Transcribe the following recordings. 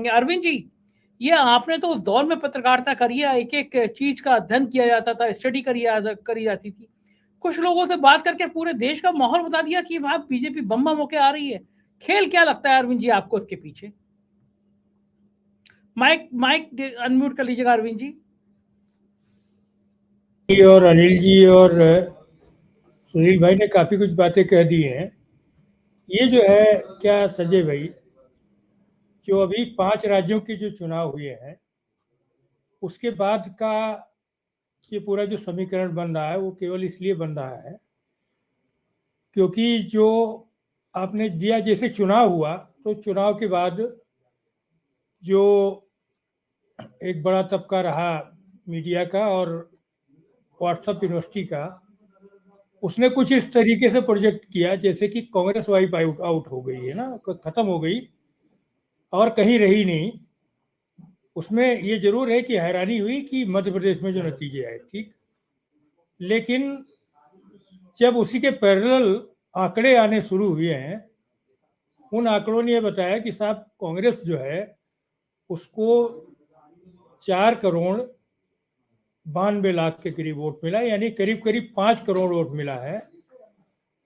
अरविंद जी, ये आपने तो उस दौर में पत्रकारिता करी है, एक-एक चीज़ का अध्ययन किया जाता था, स्टडी करी जाती थी। कुछ लोगों से बात करके पूरे देश का माहौल बता दिया कि वहाँ बीजेपी बम-बम होके आ रही है। खेल क्या लगता है अरविंद जी आपको इसके पीछे? माइक माइक अनम्यूट कर लीजिएगा अरविंद जी। और अनिल जी और सुनील भाई ने काफ़ी कुछ बातें कह दी हैं। ये जो है क्या संजय भाई, जो अभी 5 राज्यों के जो चुनाव हुए हैं उसके बाद का ये पूरा जो समीकरण बन रहा है वो केवल इसलिए बन रहा है क्योंकि जो आपने दिया, जैसे चुनाव हुआ तो चुनाव के बाद जो एक बड़ा तबका रहा मीडिया का और व्हाट्सएप यूनिवर्सिटी का, उसने कुछ इस तरीके से प्रोजेक्ट किया जैसे कि कांग्रेस वाइप आउट हो गई है ना, खत्म हो गई और कहीं रही नहीं। उसमें ये जरूर है कि हैरानी हुई कि मध्य प्रदेश में जो नतीजे आए, ठीक, लेकिन जब उसी के पैरेलल आंकड़े आने शुरू हुए हैं, उन आंकड़ों ने यह बताया कि साहब कांग्रेस जो है उसको 4,92,00,000 के करीब वोट मिला, यानी करीब करीब 5 करोड़ वोट मिला है,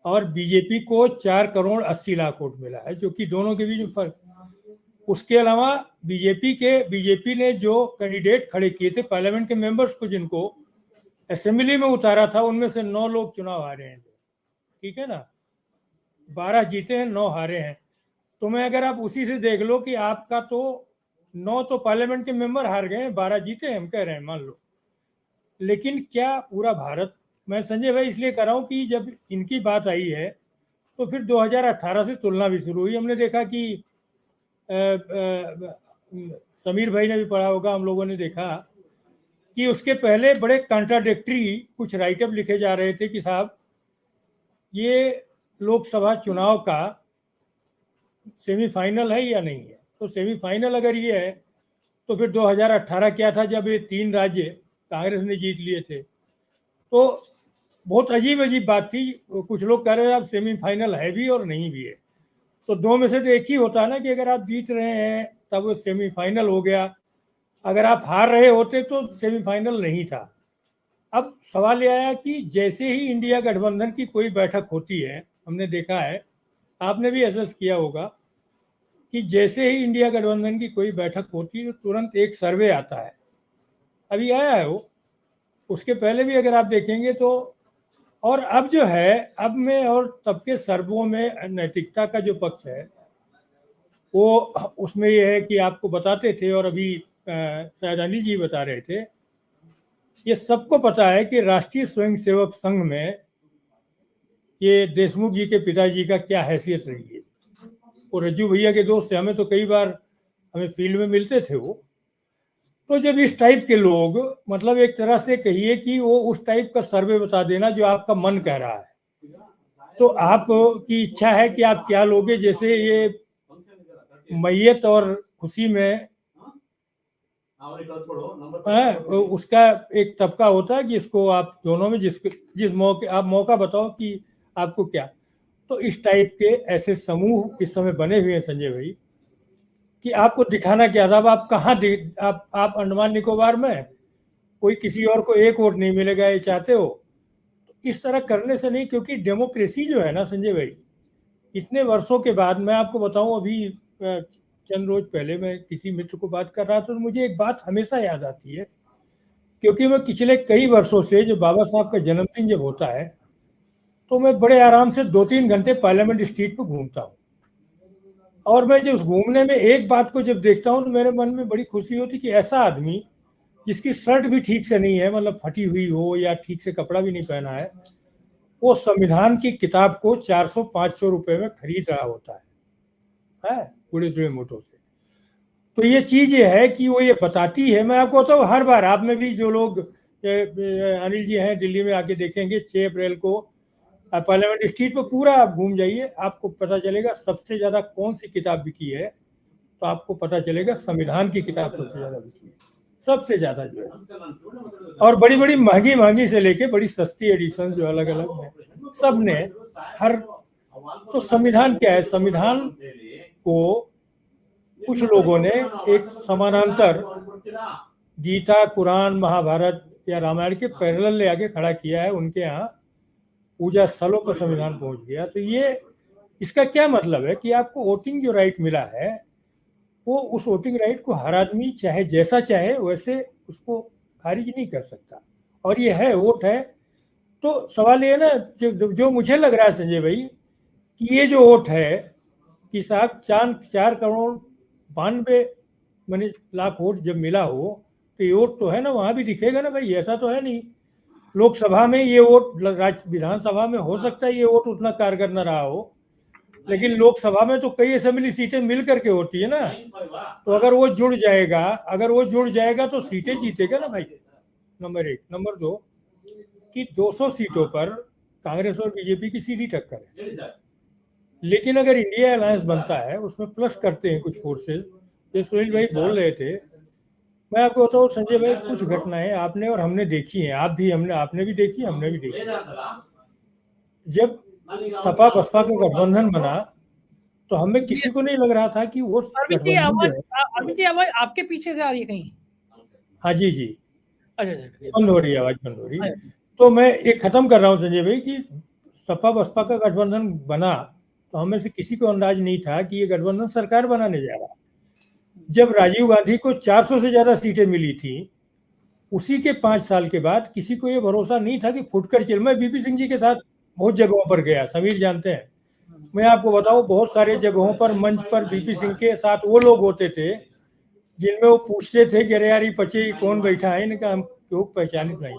और बीजेपी को 4,80,00,000 वोट मिला है, जो कि दोनों के बीच में फर्क। उसके अलावा बीजेपी ने जो कैंडिडेट खड़े किए थे पार्लियामेंट के मेंबर्स को, जिनको असेंबली में उतारा था, उनमें से 9 लोग चुनाव हारे हैं, ठीक है ना, 12 जीते हैं, 9 हारे हैं। तो मैं अगर आप उसी से देख लो कि आपका तो 9 तो पार्लियामेंट के मेंबर हार गए, 12 जीते हैं, हम कह रहे हैं, मान लो, लेकिन क्या पूरा भारत, मैं संजय भाई इसलिए कर रहा हूँ कि जब इनकी बात आई है तो फिर 2018 से तुलना भी शुरू हुई। हमने देखा कि समीर भाई ने भी पढ़ा होगा, हम लोगों ने देखा कि उसके पहले बड़े कॉन्ट्राडिक्टरी कुछ राइटअप लिखे जा रहे थे कि साहब ये लोकसभा चुनाव का सेमीफाइनल है या नहीं है। तो सेमीफाइनल अगर ये है तो फिर 2018 क्या था जब ये 3 राज्य कांग्रेस ने जीत लिए थे। तो बहुत अजीब अजीब बात थी। कुछ लोग कह रहे हैं अब सेमीफाइनल है भी और नहीं भी है, तो दो में से तो एक ही होता है ना कि अगर आप जीत रहे हैं तब वो सेमीफाइनल हो गया, अगर आप हार रहे होते तो सेमीफाइनल नहीं था। अब सवाल यह आया कि जैसे ही इंडिया गठबंधन की कोई बैठक होती है, हमने देखा है, आपने भी एहसास किया होगा कि जैसे ही इंडिया गठबंधन की कोई बैठक होती है तो तुरंत एक सर्वे आता है। अभी आया है वो, उसके पहले भी अगर आप देखेंगे तो, और अब जो है, अब में और तब के सर्वों में नैतिकता का जो पक्ष है वो उसमें ये है कि आपको बताते थे, और अभी शायद अनिल जी बता रहे थे, ये सबको पता है कि राष्ट्रीय स्वयंसेवक संघ में ये देशमुख जी के पिताजी का क्या हैसियत रही है। वो रज्जू भैया के दोस्त थे, हमें तो कई बार हमें फील्ड में मिलते थे वो। तो जब इस टाइप के लोग, मतलब एक तरह से कहिए कि वो उस टाइप का सर्वे बता देना जो आपका मन कह रहा है, तो आप की इच्छा है कि आप क्या लोगे। जैसे ये मैयत और खुशी में उसका एक तबका होता है कि इसको आप दोनों में जिस मौके आप मौका बताओ कि आपको क्या। तो इस टाइप के ऐसे समूह इस समय बने हुए हैं संजय भाई कि आपको दिखाना क्या था। आप कहाँ आप अंडमान निकोबार में कोई किसी और को एक वोट नहीं मिलेगा ये चाहते हो, तो इस तरह करने से नहीं। क्योंकि डेमोक्रेसी जो है ना संजय भाई, इतने वर्षों के बाद, मैं आपको बताऊं, अभी चंद रोज पहले मैं किसी मित्र को बात कर रहा था तो मुझे एक बात हमेशा याद आती है, क्योंकि मैं पिछले कई वर्षों से, जो बाबा साहब का जन्मदिन जब होता है तो मैं बड़े आराम से 2-3 घंटे पार्लियामेंट स्ट्रीट पर घूमता हूँ, और मैं जब घूमने में एक बात को जब देखता हूँ तो मेरे मन में बड़ी खुशी होती कि ऐसा आदमी जिसकी शर्ट भी ठीक से नहीं है, मतलब फटी हुई हो या ठीक से कपड़ा भी नहीं पहना है, वो संविधान की किताब को 400-500 रुपए में खरीद रहा होता है पूरे पूरे मोटो से। तो ये चीज ये है कि वो ये बताती है, मैं आपको बताऊँ, हर बार आप में भी जो लोग अनिल जी हैं दिल्ली में आके देखेंगे 6 अप्रैल को पार्लियामेंट स्ट्रीट पर पूरा आप घूम जाइए, आपको पता चलेगा सबसे ज्यादा कौन सी किताब बिकी है। तो आपको पता चलेगा संविधान की किताब सबसे ज्यादा बिकी है, सबसे ज्यादा जो है। और बड़ी बड़ी महंगी महंगी से लेके बड़ी सस्ती एडिशन जो अलग अलग है, सब ने हर। तो संविधान क्या है, संविधान को कुछ लोगों ने एक समानांतर गीता, कुरान, महाभारत या रामायण के पैरेलल ले आके खड़ा किया है। उनके यहाँ पूजा स्थलों पर संविधान पहुंच गया। तो ये इसका क्या मतलब है कि आपको वोटिंग जो राइट मिला है, वो उस वोटिंग राइट को हर आदमी चाहे जैसा चाहे वैसे उसको खारिज नहीं कर सकता। और ये है, वोट है। तो सवाल ये है ना, जो मुझे लग रहा है संजय भाई, कि ये जो वोट है कि साहब 4,92 लाख वोट जब मिला हो, तो ये वोट तो है ना, वहां भी दिखेगा ना भाई। ऐसा तो है नहीं लोकसभा में ये वोट, विधानसभा में हो सकता है ये वोट उतना कारगर न रहा हो, लेकिन लोकसभा में तो कई असेंबली सीटें मिल करके होती है ना। तो अगर वो जुड़ जाएगा तो सीटें जीतेगा ना भाई, नंबर एक। नंबर दो कि 200 सीटों पर कांग्रेस और बीजेपी की सीधी टक्कर है। लेकिन अगर इंडिया अलायंस बनता है, उसमें प्लस करते हैं कुछ फोर्सेज, जो सुनील भाई बोल रहे थे। मैं आपको बताऊं संजय भाई, कुछ घटनाएं आपने और हमने देखी हैं, आपने भी देखी, हमने भी देखी। जब सपा बसपा का गठबंधन बना तो हमें किसी को नहीं लग रहा था कि वो गठबंधन जो है। अरविंद जी, आवाज आपके पीछे से आ रही है कहीं? हाँ जी जी, अच्छा, बंद हो रही है, आवाज बंद हो रही है। तो मैं एक खत्म कर रहा हूँ संजय भाई कि सपा बसपा का गठबंधन बना तो हमें से किसी को अंदाज नहीं था कि ये गठबंधन सरकार बनाने जा रहा। जब राजीव गांधी को 400 से ज्यादा सीटें मिली थी, उसी के 5 साल के बाद किसी को ये भरोसा नहीं था कि फुटकर चल। मैं बीपी सिंह जी के साथ बहुत जगहों पर गया, समीर जानते हैं। मैं आपको बताऊं, बहुत सारे जगहों पर मंच पर बीपी सिंह के साथ वो लोग होते थे जिनमें वो पूछते थे कि अरे यार ये पचे कौन बैठा है, इनका हम क्यों पहचानित नहीं।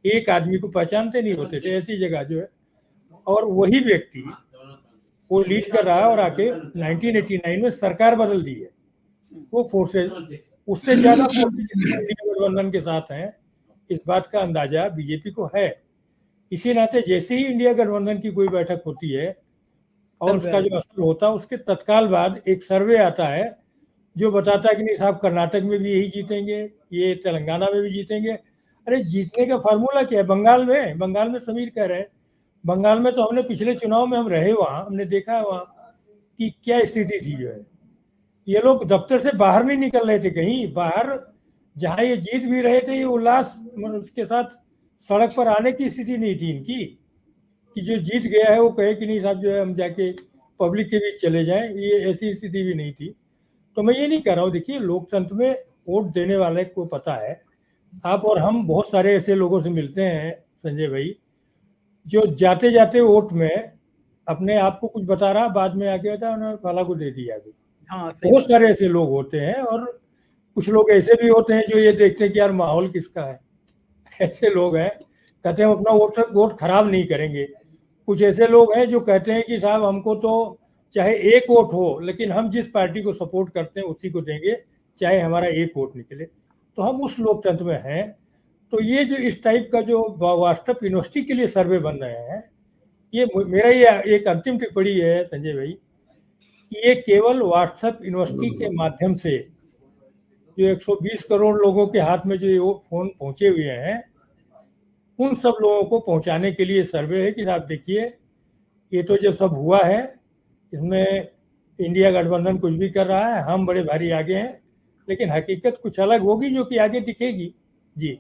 एक आदमी को पहचानते नहीं होते थे, ऐसी जगह जो है। और वही व्यक्ति वो लीड कर रहा है और आके 1989 में सरकार बदल दी है। वो फोर्सेज उससे ज्यादा गठबंधन के साथ हैं, इस बात का अंदाजा बीजेपी को है। इसी नाते जैसे ही इंडिया गठबंधन की कोई बैठक होती है और उसका जो असर होता है, उसके तत्काल बाद एक सर्वे आता है जो बताता है कि नहीं साहब, कर्नाटक में भी यही जीतेंगे, ये तेलंगाना में भी जीतेंगे। अरे जीतने का फार्मूला क्या है? बंगाल में समीर कह रहे हैं, बंगाल में तो हमने पिछले चुनाव में हम रहे, वहां हमने देखा है वहां की क्या स्थिति थी। जो है, ये लोग दफ्तर से बाहर नहीं निकल रहे थे, कहीं बाहर जहां ये जीत भी रहे थे, ये उल्लास उसके साथ सड़क पर आने की स्थिति नहीं थी इनकी कि जो जीत गया है वो कहे कि नहीं साहब जो है हम जाके पब्लिक के बीच चले जाएं। ये ऐसी स्थिति भी नहीं थी। तो मैं ये नहीं कह रहा हूँ, देखिए लोकतंत्र में वोट देने वाले को पता है। आप और हम बहुत सारे ऐसे लोगों से मिलते हैं संजय भाई, जो जाते जाते वोट में अपने आप को कुछ बता रहा, बाद में आके बता उन्होंने फला को दे दिया। हाँ, बहुत सारे ऐसे लोग होते हैं। और कुछ लोग ऐसे भी होते हैं जो ये देखते हैं कि यार माहौल किसका है। ऐसे लोग हैं, कहते हैं हम अपना वोट खराब नहीं करेंगे। कुछ ऐसे लोग हैं जो कहते हैं कि साहब हमको तो चाहे एक वोट हो, लेकिन हम जिस पार्टी को सपोर्ट करते हैं उसी को देंगे, चाहे हमारा एक वोट निकले। तो हम उस लोकतंत्र में हैं। तो ये जो इस टाइप का जो व्हाट्सएप यूनिवर्सिटी के लिए सर्वे बन रहे हैं, ये मेरा ये एक अंतिम टिप्पणी है संजय भाई कि ये केवल व्हाट्सएप यूनिवर्सिटी के माध्यम से जो 120 करोड़ लोगों के हाथ में जो ये फोन पहुंचे हुए हैं, उन सब लोगों को पहुंचाने के लिए सर्वे है कि आप देखिए ये तो जो सब हुआ है इसमें इंडिया गठबंधन कुछ भी कर रहा है, हम बड़े भारी आगे हैं, लेकिन हकीकत कुछ अलग होगी जो कि आगे दिखेगी। जी।